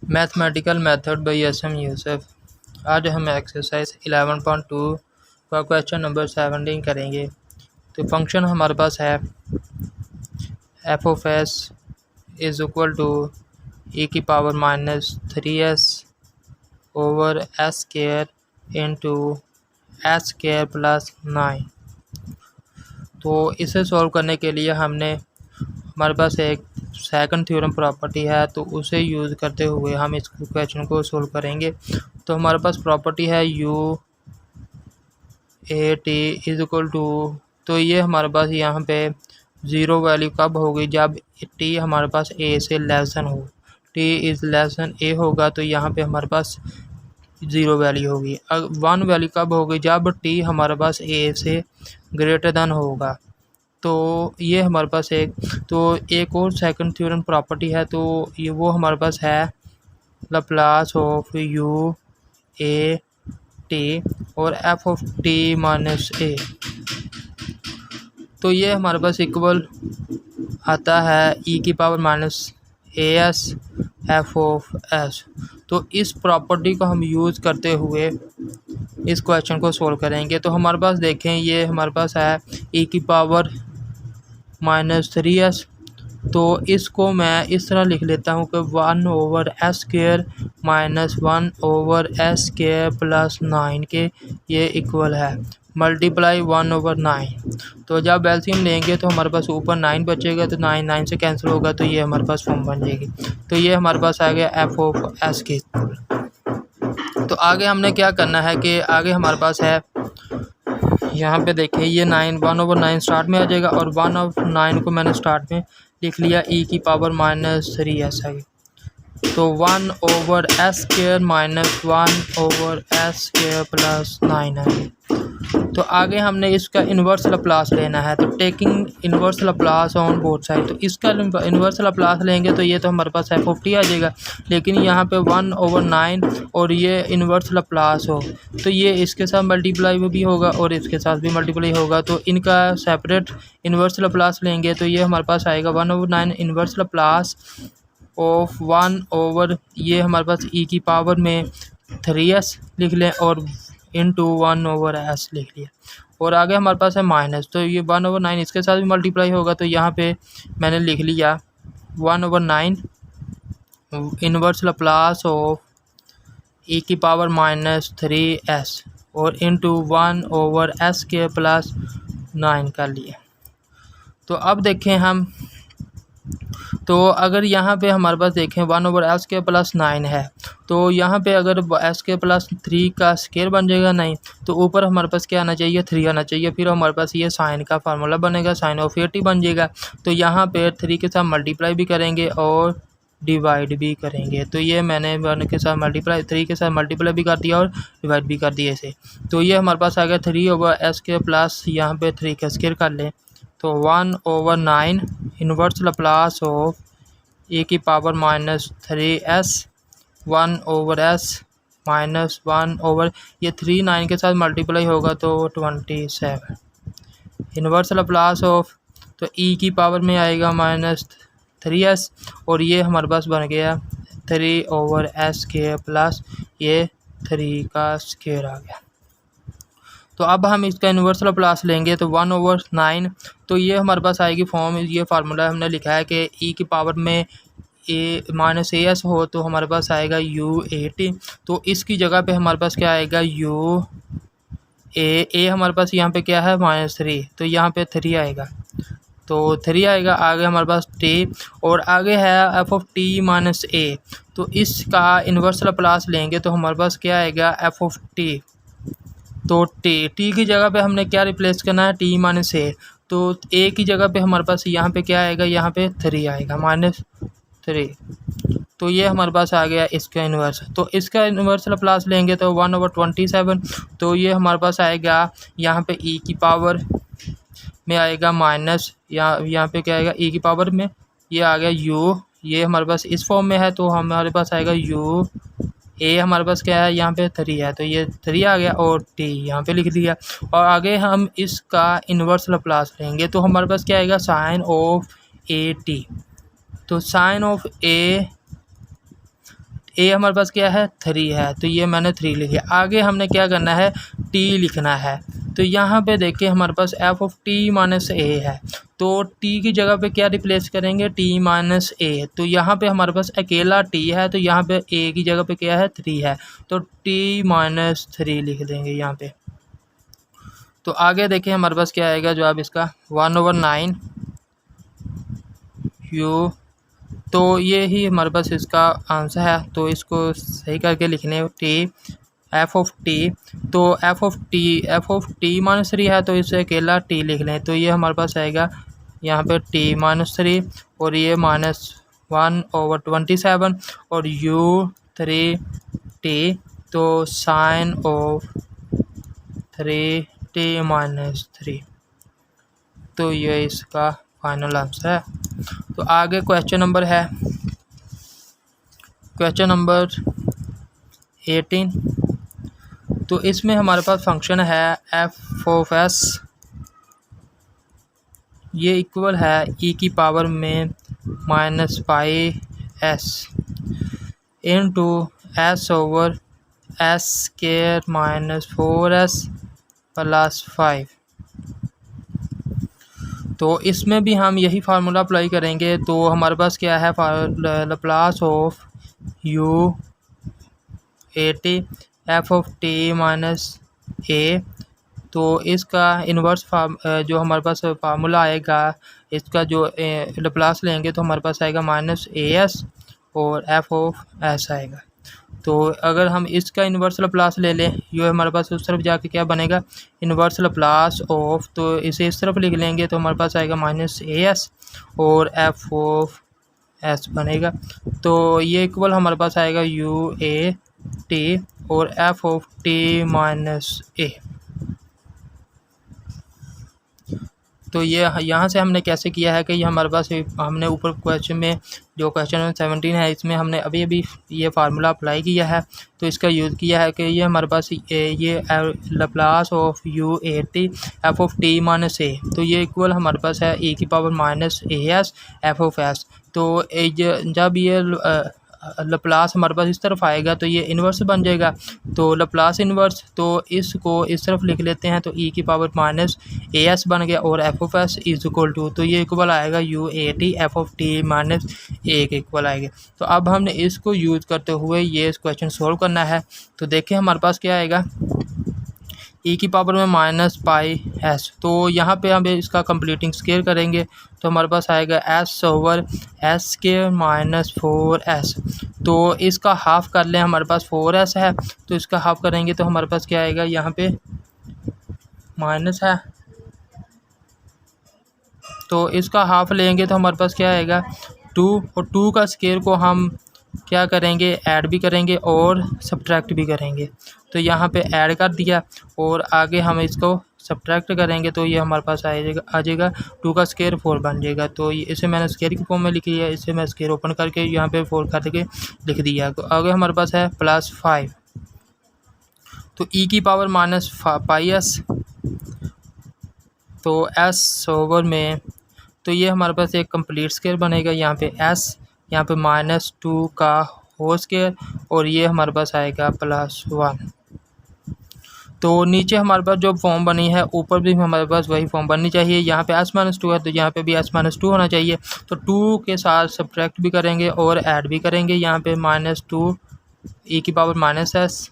Mathematical method by SM. Yusuf. आज हम exercise 11.2 का क्वेश्चन नंबर 17 करेंगे। तो फंक्शन हमारे पास है f of s is equal to e की power -3s over s square into s square plus 9। तो इसे सॉल्व करने के लिए हमारे पास एक सेकंड थ्योरम प्रॉपर्टी है, तो उसे यूज़ करते हुए हम इस क्वेश्चन को सोल्व करेंगे। तो हमारे पास प्रॉपर्टी है U A T is equal to, तो ये हमारे पास यहाँ पे ज़ीरो वैल्यू कब होगी, जब टी हमारे पास ए से लेसन हो। टी इज़ लेसन ए होगा तो यहाँ पे हमारे पास ज़ीरो वैल्यू होगी। अब 1 वैल्यू कब होगी, जब टी हमारे पास ए से ग्रेटर देन होगा। तो ये हमारे पास एक और सेकंड थ्योरम प्रॉपर्टी है, तो ये वो हमारे पास है Laplace of u A T और एफ ऑफ टी माइनस ए। तो ये हमारे पास इक्वल आता है ई की power minus A S F of s. तो इस प्रॉपर्टी को हम यूज़ करते हुए इस क्वेश्चन को सोल्व करेंगे। तो हमारे पास देखें, ये हमारे पास है ई की पावर -3s। तो इसको मैं इस तरह लिख लेता हूँ कि 1 over s square minus 1 over s square plus 9 के ये इक्वल है मल्टीप्लाई 1 ओवर 9। तो जब एलसीएम लेंगे तो हमारे पास ऊपर 9 बचेगा, तो 9 से कैंसिल होगा, तो ये हमारे पास फॉर्म बन जाएगी। तो ये हमारे पास आ गया एफ ऑफ एस के। तो आगे हमने क्या करना है कि आगे हमारे पास है यहाँ पे देखिए, ये 1 ओवर 9 स्टार्ट में आ जाएगा और 1 ओवर 9 को मैंने स्टार्ट में लिख लिया ई की पावर -3s है। तो 1 over s square minus 1 over s square plus 9 है। तो आगे हमने इसका इन्वर्स लप्लास लेना है, तो taking inverse Laplace on both side. तो इसका इन्वर्स लप्लास लेंगे तो ये तो हमारे पास एफ ऑफ टी आ जाएगा, लेकिन यहाँ पे 1 ओवर 9 और ये इन्वर्स लप्लास हो तो ये इसके साथ मल्टीप्लाई भी होगा और इसके साथ भी मल्टीप्लाई होगा। तो इनका सेपरेट इन्वर्स लप्लास लेंगे तो ये हमारे पास आएगा 1 over 9 inverse Laplace of 1 over, ये हमारे पास ई की पावर में 3s लिख लें और इंटू 1 ओवर एस लिख लिया। और आगे हमारे पास है माइनस, तो ये 1 ओवर 9 इसके साथ भी मल्टीप्लाई होगा, तो यहाँ पे मैंने लिख लिया 1 ओवर 9 इन्वर्स लप्लास ऑफ ई की पावर -3s और इंटू 1 ओवर एस के प्लस 9 कर लिए। तो अब देखें हम, तो अगर यहाँ पे हमारे पास देखें 1 ओवर एस के प्लस 9 है, तो यहाँ पे अगर एस के प्लस 3 का स्केयर बन जाएगा 9, तो ऊपर हमारे पास क्या आना चाहिए, 3 आना चाहिए। फिर हमारे पास ये साइन का फार्मूला बनेगा, साइन ऑफ 80 बन जाएगा। तो यहाँ पे 3 के साथ मल्टीप्लाई भी करेंगे और डिवाइड भी करेंगे। तो ये मैंने 1 के साथ मल्टीप्लाई 3 के साथ मल्टीप्लाई भी कर दिया और डिवाइड भी कर दिया इसे। तो ये हमारे पास आ गया 3 ओवर एस के प्लस, यहाँ पे 3 का स्केयर कर लें तो 1 ओवर 9 इन्वर्स लप्लास ऑफ ए की power -3s 1 over S minus 1 over, ये 3 9 के साथ मल्टीप्लाई होगा तो 27 इन्वर्स लप्लास ऑफ, तो ई की पावर में आएगा -3s और ये हमारे पास बन गया 3 ओवर एस के प्लस ये 3 का स्क्वायर आ गया। तो अब हम इसका इन्वर्स लप्लास लेंगे तो 1 ओवर 9, तो ये हमारे पास आएगी फॉर्म, ये फार्मूला हमने लिखा है कि ई की पावर में ए -as हो तो हमारे पास आएगा यू ए टी। तो इसकी जगह पे हमारे पास क्या आएगा यू ए हमारे पास यहाँ पे क्या है -3, तो यहाँ पे 3 आएगा, तो 3 आएगा। आगे हमारे पास टी और आगे है एफ ऑफ टी माइनस ए, तो इसका इन्वर्स लप्लास लेंगे तो हमारे पास क्या आएगा एफ ऑफ टी। तो टी की जगह पे हमने क्या रिप्लेस करना है, टी माइनस ए। तो ए की जगह पे हमारे पास यहाँ पे क्या आएगा, यहाँ पे 3 आएगा -3। तो ये हमारे पास आ गया इसका इन्वर्स। तो इसका इन्वर्स लप्लास लेंगे तो 1 ओवर 27, तो ये हमारे पास आएगा यहाँ पे ई की पावर में आएगा माइनस, यहाँ पे क्या आएगा ई की पावर में, ये आ गया यू, ये हमारे पास इस फॉर्म में है तो हमारे पास आएगा यू ए, हमारे पास क्या है यहाँ पे 3 है, तो ये 3 आ गया और टी यहाँ पे लिख दिया। और आगे हम इसका इन्वर्स लप्लास लेंगे तो हमारे पास क्या आएगा साइन ऑफ ए टी। तो साइन ऑफ ए ए हमारे पास क्या है 3 है, तो ये मैंने 3 लिखे। आगे हमने क्या करना है टी लिखना है। तो यहाँ पे देखिए हमारे पास एफ ऑफ टी माइनस ए है, तो टी की जगह पे क्या रिप्लेस करेंगे टी माइनस ए। तो यहाँ पे हमारे पास अकेला टी है, तो यहाँ पे ए की जगह पे क्या है 3 है, तो टी माइनस 3 लिख देंगे यहाँ पे। तो आगे देखिए हमारे पास क्या आएगा जवाब इसका 1/9 यू। तो ये ही हमारे पास इसका आंसर है। तो इसको सही करके लिखने टी एफ ऑफ टी। तो एफ ऑफ टी माइनस 3 है, तो इसे अकेला टी लिख लें। तो ये हमारे पास आएगा यहाँ पे टी माइनस 3 और ये -1/27 और यू 3 टी। तो साइन ऑफ 3t माइनस 3। तो ये इसका फाइनल आंसर है। तो आगे क्वेश्चन नंबर है क्वेश्चन नंबर 18। तो इसमें हमारे पास फंक्शन है एफ ऑफ एस, ये इक्वल है ई की पावर में -πs into S over s square -4s + 5। तो इसमें भी हम यही फार्मूला अप्लाई करेंगे। तो हमारे पास क्या है Laplace of u A T F of T minus ए। तो इसका इन्वर्स जो हमारे पास फार्मूला आएगा, इसका जो लप्लास लेंगे तो हमारे पास आएगा -as और एफ ऑफ एस आएगा। तो अगर हम इसका इन्वर्स लप्लास ले लें, ये हमारे पास उस तरफ जाके क्या बनेगा इन्वर्स लप्लास ऑफ। तो इसे इस तरफ लिख लेंगे तो हमारे पास आएगा -as और एफ ऑफ एस बनेगा। तो ये इक्वल हमारे पास आएगा यू ए टी और एफ ऑफ टी माइनस ए। तो ये यहाँ से हमने कैसे किया है कि ये हमारे पास हमने ऊपर क्वेश्चन में जो क्वेश्चन नंबर 17 है इसमें हमने अभी ये फार्मूला अप्लाई किया है। तो इसका यूज़ किया है कि ये हमारे पास ये Laplace of u A T F of T minus ए। तो ये इक्वल हमारे पास है e की power -as f of s. तो जब ये लप्लास हमारे पास इस तरफ आएगा तो ये इन्वर्स बन जाएगा। तो लप्लास इन्वर्स, तो इसको इस तरफ लिख लेते हैं। तो e की पावर -as बन गया और F of S is equal to, तो ये इक्वल आएगा U A T F of T minus A के इक्वल आएगा। तो अब हमने इसको यूज़ करते हुए ये इस क्वेश्चन सोल्व करना है। तो देखिए हमारे पास क्या आएगा e की पावर में -πs। तो यहाँ पे हम इसका कंप्लीटिंग स्क्वायर करेंगे तो हमारे पास आएगा s over s square -4s। तो इसका हाफ कर लें, हमारे पास 4s है तो इसका हाफ करेंगे तो हमारे पास क्या आएगा यहाँ पे माइनस है। तो इसका हाफ लेंगे तो हमारे पास क्या आएगा 2 और 2 का स्क्वायर को हम क्या करेंगे ऐड भी करेंगे और सब्ट्रैक्ट भी करेंगे। तो यहाँ पे ऐड कर दिया और आगे हम इसको सब्ट्रैक्ट करेंगे तो ये हमारे पास आ जाएगा 2 का स्क्वायर 4 बन जाएगा। तो इसे मैंने स्क्वायर की फॉर्म में लिख लिया, इसे मैं स्क्वायर ओपन करके यहाँ पे 4 करके लिख दिया। तो आगे हमारे पास है +5। तो e की पावर -πs तो s ओवर में, तो ये हमारे पास एक कंप्लीट स्क्वायर बनेगा। यहाँ पे s, यहाँ पे -2 का होल स्क्वायर और ये हमारे पास आएगा +1। तो नीचे हमारे पास जो फॉर्म बनी है ऊपर भी हमारे पास वही फॉर्म बननी चाहिए। यहाँ पे s-2 है तो यहाँ पे भी s-2 होना चाहिए। तो 2 के साथ सब्ट्रैक्ट भी करेंगे और ऐड भी करेंगे। यहाँ पे -2 e की पावर -s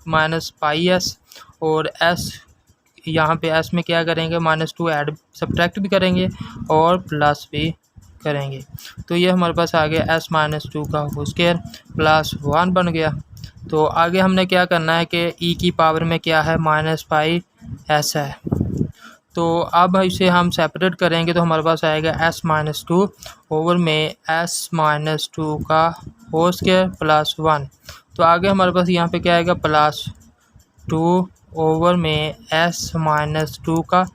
-πs और s, यहाँ पे s में क्या करेंगे -2 ऐड सब्ट्रैक्ट भी करेंगे और प्लस भी करेंगे। तो ये हमारे पास आ गया s-2 का होल स्क्वायर +1 बन गया। तो आगे हमने क्या करना है कि e की पावर में क्या है -πs है। तो अब इसे हम सेपरेट करेंगे तो हमारे पास आएगा s-2 ओवर में s-2 का होल स्क्वायर +1। तो आगे हमारे पास यहाँ पे क्या आएगा +2 ओवर में s-2 का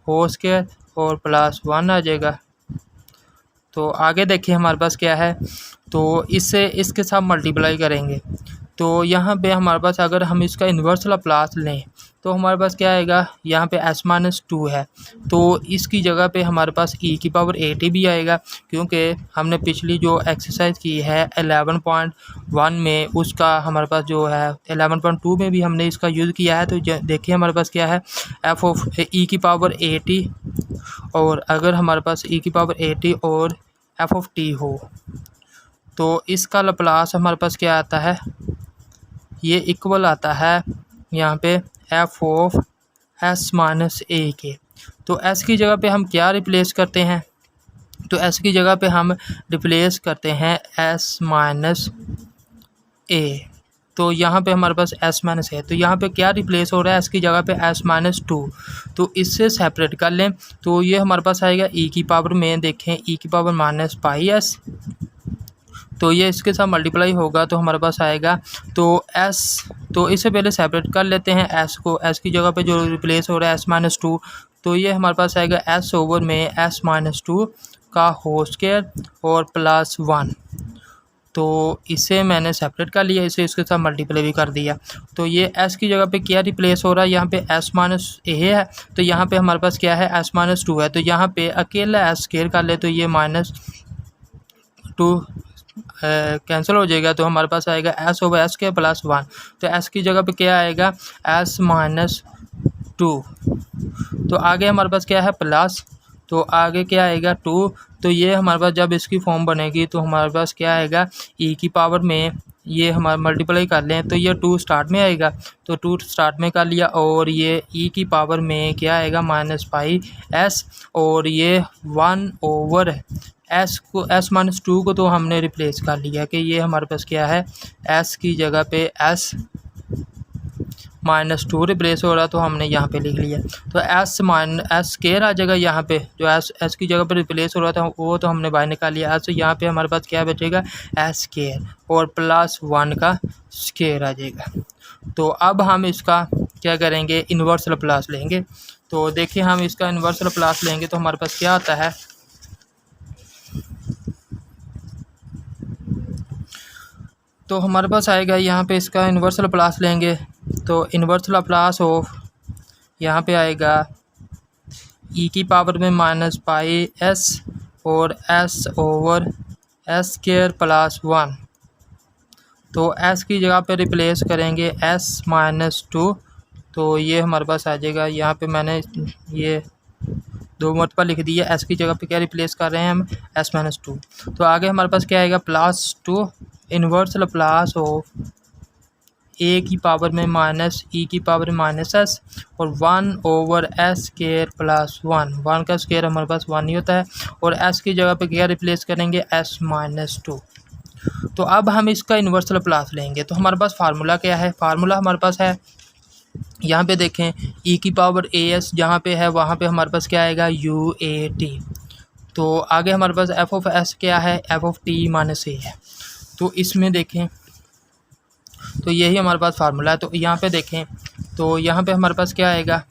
होल स्क्वायर और +1 आ जाएगा। तो आगे देखिए हमारे पास क्या है, तो इससे इसके साथ मल्टीप्लाई करेंगे। तो यहाँ पे हमारे पास अगर हम इसका इन्वर्स लप्लास लें तो हमारे पास क्या आएगा, यहाँ पे s माइनस 2 है तो इसकी जगह पे हमारे पास e की पावर at भी आएगा, क्योंकि हमने पिछली जो एक्सरसाइज की है 11.1 में उसका हमारे पास जो है 11.2 में भी हमने इसका यूज़ किया है। तो देखिए हमारे पास क्या है f ऑफ e की पावर at, और अगर हमारे पास e की पावर at और f ऑफ t हो तो इसका लप्लास हमारे पास क्या आता है, ये इक्वल आता है यहाँ पे f of s minus a के। तो s की जगह पे हम क्या रिप्लेस करते हैं, तो s की जगह पे हम रिप्लेस करते हैं s माइनस a। तो यहाँ पे हमारे पास s माइनस है, तो यहाँ पे क्या रिप्लेस हो रहा है, s की जगह पे s माइनस 2। तो इससे सेपरेट कर लें तो ये हमारे पास आएगा e की पावर में, देखें e की पावर माइनस पाई s, तो ये इसके साथ मल्टीप्लाई होगा तो हमारे पास आएगा तो s, तो इससे पहले सेपरेट कर लेते हैं s को, s की जगह पे जो रिप्लेस हो रहा है s माइनस 2, तो ये हमारे पास आएगा s ओवर में s माइनस 2 का होल स्क्वायर और प्लस 1। तो इसे मैंने सेपरेट कर लिया, इसे इसके साथ मल्टीप्लाई भी कर दिया। तो ये s की जगह पे क्या रिप्लेस हो रहा है, यहाँ पे s माइनस a है तो यहाँ पे हमारे पास क्या है s माइनस 2 है, तो यहाँ पे अकेला s स्क्वायर कर ले तो ये माइनस 2 कैंसिल हो जाएगा, तो हमारे पास आएगा s ओवर s के प्लस 1। तो s की जगह पे क्या आएगा s माइनस 2, तो आगे हमारे पास क्या है प्लस, तो आगे क्या आएगा 2। तो ये हमारे पास जब इसकी फॉर्म बनेगी तो हमारे पास क्या आएगा e की पावर में, ये हमारे मल्टीप्लाई कर लें तो ये 2 स्टार्ट में आएगा, तो 2 स्टार्ट में कर लिया, और ये e की पावर में क्या आएगा माइनस पाई s, और ये 1 ओवर s को s माइनस 2 को तो हमने रिप्लेस कर लिया कि ये हमारे पास क्या है s की जगह पे s माइनस 2 रिप्लेस हो रहा तो हमने यहाँ पे लिख लिया। तो s स्क्वायर आ जाएगा, यहाँ पे जो s की जगह पे रिप्लेस हो रहा था वो तो हमने बाहर निकाल लिया। तो यहाँ पे हमारे पास क्या बचेगा s स्क्वायर और प्लस 1 का स्क्वायर आ जाएगा। तो अब हम इसका क्या करेंगे इन्वर्स लैप्लास लेंगे। तो देखिए हम इसका इन्वर्स लैप्लास लेंगे तो हमारे पास क्या आता है, तो हमारे पास आएगा यहाँ पे इसका इन्वर्स लैप्लास लेंगे तो इन्वर्स लैप्लास ऑफ यहाँ पे आएगा e की पावर में माइनस पाई s और s over s square plus 1। तो s की जगह पे रिप्लेस करेंगे s माइनस 2, तो ये हमारे पास आ जाएगा, यहाँ पे मैंने ये 2 मरतबा लिख दिया। s की जगह पे क्या रिप्लेस कर रहे हैं हम s माइनस 2। तो आगे हमारे पास क्या आएगा plus 2 inverse Laplace of a की पावर में माइनस e की पावर में माइनस s और 1 ओवर s स्क्वायर प्लस 1 का स्क्वायर हमारे पास 1 ही होता है, और s की जगह पे क्या रिप्लेस करेंगे s माइनस 2। तो अब हम इसका इन्वर्स लैप्लास लेंगे तो हमारे पास फार्मूला क्या है, फार्मूला हमारे पास है यहाँ पे देखें e की पावर as जहाँ पे है वहाँ पे हमारे पास क्या आएगा uat। तो आगे हमारे पास f ऑफ s क्या है f of t minus a है। तो इसमें देखें तो यही हमारे पास फार्मूला है। तो यहाँ पे देखें तो यहाँ पे हमारे पास क्या आएगा,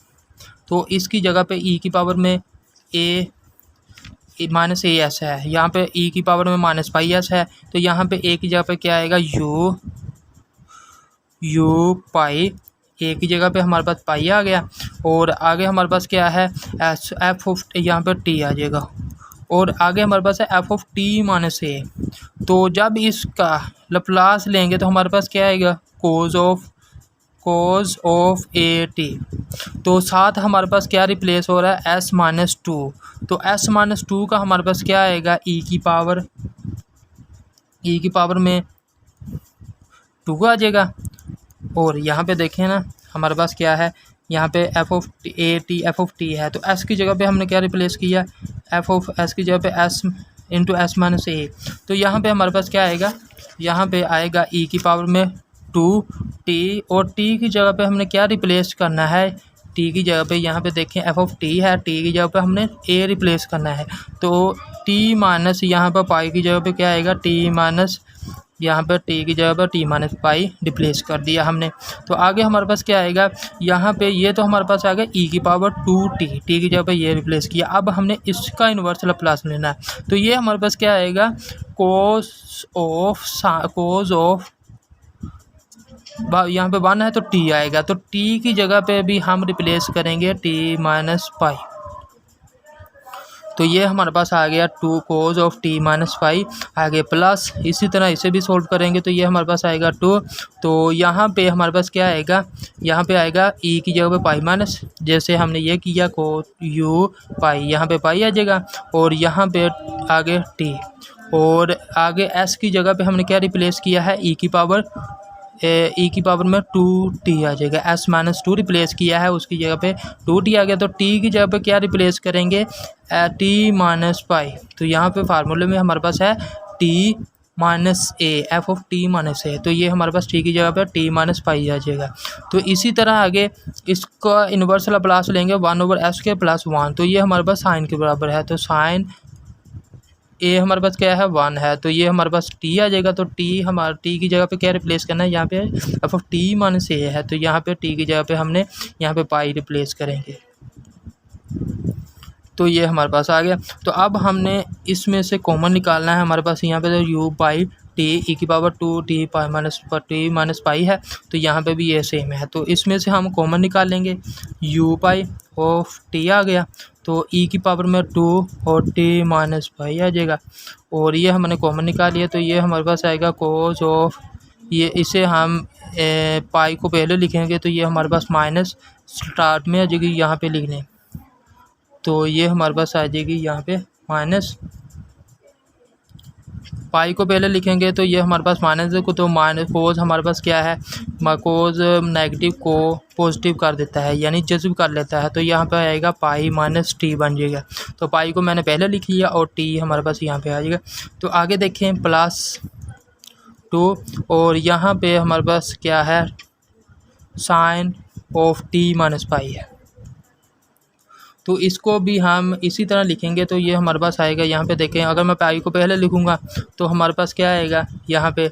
तो इसकी जगह पे e की पावर में a माइनस ए एस है, यहाँ पे e की पावर में माइनस पाई एस है, तो यहाँ पे a की जगह पे क्या आएगा u पाई, a की जगह पे हमारे पास पाई आ गया, और आगे हमारे पास क्या है f ऑफ यहाँ पे t आ जाएगा, और आगे हमारे पास है f of t minus a। तो जब इसका लैप्लास लेंगे तो हमारे पास क्या आएगा कोज ऑफ ए टी। तो साथ हमारे पास क्या रिप्लेस हो रहा है s माइनस 2। तो s माइनस 2 का हमारे पास क्या आएगा e की पावर में 2 आ जाएगा। और यहाँ पे देखें ना हमारे पास क्या है, यहाँ पे f ऑफ टी है, तो s की जगह पे हमने क्या रिप्लेस किया f ऑफ s की जगह पे s इंटू एस माइनस ए। तो यहाँ पे हमारे पास क्या आएगा, यहाँ पे आएगा e की पावर में 2t, और t की जगह पे हमने क्या रिप्लेस करना है, t की जगह पे यहाँ पे देखें f ऑफ t है, t की जगह पे हमने a रिप्लेस करना है। तो t माइनस यहाँ पर पाई की जगह पे क्या आएगा t माइनस, यहाँ पर t की जगह पर t माइनस पाई रिप्लेस कर दिया हमने। तो आगे हमारे पास क्या आएगा, यहाँ पे ये तो हमारे पास आ गया e की पावर 2t, t की जगह पे ये रिप्लेस किया। अब हमने इसका इन्वर्स लैप्लास लेना है, तो ये हमारे पास क्या आएगा कोस ऑफ यहाँ पे 1 है तो t आएगा, तो t की जगह पे भी हम रिप्लेस करेंगे t माइनस पाई। तो ये हमारे पास आ गया 2 cos of t minus pi. आगे प्लस इसी तरह इसे भी सोल्व करेंगे तो ये हमारे पास आएगा 2। तो यहाँ पे हमारे पास क्या आएगा, यहाँ पे आएगा e की जगह पे पाई माइनस, जैसे हमने ये किया को u पाई, यहाँ पे पाई आ जाएगा और यहाँ पे आगे t, और आगे s की जगह पे हमने क्या रिप्लेस किया है, e की पावर में 2t आ जाएगा। s माइनस 2 रिप्लेस किया है, उसकी जगह पे 2t आ गया। तो t की जगह पे क्या रिप्लेस करेंगे, t माइनस पाई। तो यहाँ पे फार्मूले में हमारे पास है t minus A, F of T minus ए। तो ये हमारे पास t की जगह पे t माइनस पाई आ जाएगा। तो इसी तरह आगे इसका इन्वर्स लाप्लास लेंगे 1/s² + 1। तो ये हमारे पास साइन के बराबर है, तो साइन ए हमारे पास क्या है 1 है, तो ये हमारे पास t आ जाएगा। तो t की जगह पे क्या रिप्लेस करना है, यहाँ पे एफ ऑफ टी माइनस ए है, तो यहाँ पे t की जगह पे हमने यहाँ पे पाई रिप्लेस करेंगे। तो ये हमारे पास आ गया। तो अब हमने इसमें से कॉमन निकालना है। हमारे पास यहाँ पे तो u पाई टी ई की power 2t pi minus pi है, तो यहाँ पे भी ये सेम है। तो इसमें से हम कॉमन निकाल लेंगे, u पाई ऑफ t आ गया, तो e की पावर में 2 और t माइनस पाई आ जाएगा, और ये हमने कॉमन निकाल लिया। तो ये हमारे पास आएगा कोस ऑफ, ये इसे हम पाई को पहले लिखेंगे तो ये हमारे पास माइनस स्टार्ट में आ जाएगी यहाँ पे लिखने, तो ये हमारे पास आ जाएगी यहाँ पे माइनस, पाई को पहले लिखेंगे तो ये हमारे पास माइनस को, तो माइनस कोस हमारे पास क्या है, कोस नेगेटिव को पॉजिटिव कर देता है, यानी जज़्ब कर लेता है। तो यहाँ पे आएगा पाई माइनस टी बन जाएगा। तो पाई को मैंने पहले लिख लिया और टी हमारे पास यहाँ पे आ जाएगा। तो आगे देखें +2, और यहाँ पे हमारे पास क्या है, sine of T minus pi है। तो इसको भी हम इसी तरह लिखेंगे तो ये हमारे पास आएगा, यहाँ पे देखें अगर मैं पाई को पहले लिखूँगा तो हमारे पास क्या आएगा यहाँ पे,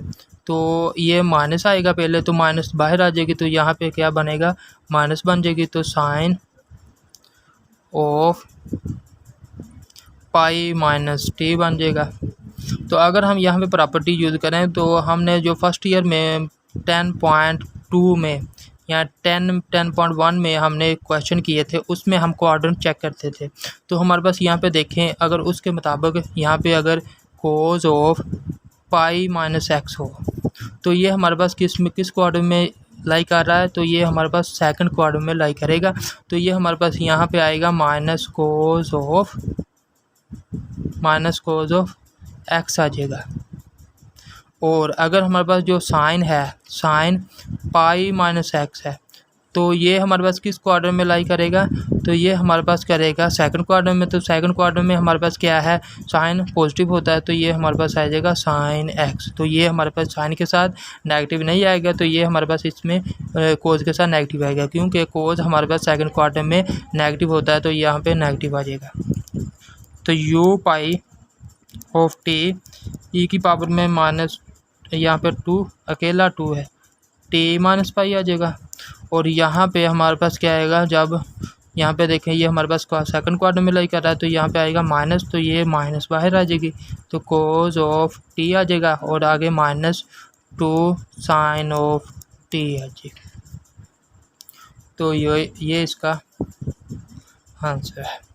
तो ये माइनस आएगा पहले, तो माइनस बाहर आ जाएगी, तो यहाँ पे क्या बनेगा, माइनस बन जाएगी। तो sine of pi minus T बन जाएगा। तो अगर हम यहाँ पे प्रॉपर्टी यूज़ करें तो हमने जो फर्स्ट ईयर में 10.2 में या 10.1 में हमने क्वेश्चन किए थे, उसमें हम क्वाड्रेंट चेक करते थे। तो हमारे पास यहाँ पे देखें अगर उसके मुताबिक यहाँ पे अगर cos of pi minus x हो, तो ये हमारे पास किस क्वाड्रेंट में लाई कर रहा है, तो ये हमारे पास सेकंड क्वाड्रेंट में लाई करेगा। तो ये हमारे पास यहाँ पे आएगा माइनस कोस ऑफ एक्स आ जाएगा। और अगर हमारे पास जो साइन है, साइन पाई माइनस एक्स है, तो ये हमारे पास किस क्वाड्रेंट में लाई करेगा, तो ये हमारे पास करेगा सेकंड क्वाड्रेंट में। तो सेकंड क्वाड्रेंट में हमारे पास क्या है, साइन पॉजिटिव होता है, तो ये हमारे पास आ जाएगा साइन एक्स। तो ये हमारे पास साइन के साथ नेगेटिव नहीं आएगा, तो ये हमारे पास इसमें कोस के साथ नेगेटिव आएगा, क्योंकि कोस हमारे पास सेकंड क्वाड्रेंट में नेगेटिव होता है, तो यहाँ पे नेगेटिव आ जाएगा। तो u pi of T E की पावर में माइनस, यहाँ पे 2 अकेला 2 है, टी माइनस पाई आ जाएगा। और यहाँ पे हमारे पास क्या आएगा, जब यहाँ पे देखें ये हमारे पास सेकंड क्वाड्रेंट में लाई कर रहा है, तो यहाँ पे आएगा माइनस, तो ये माइनस बाहर आ जाएगी, तो कोस ऑफ टी आ जाएगा, और आगे -2 साइन ऑफ टी आ जाएगी। तो ये इसका आंसर है।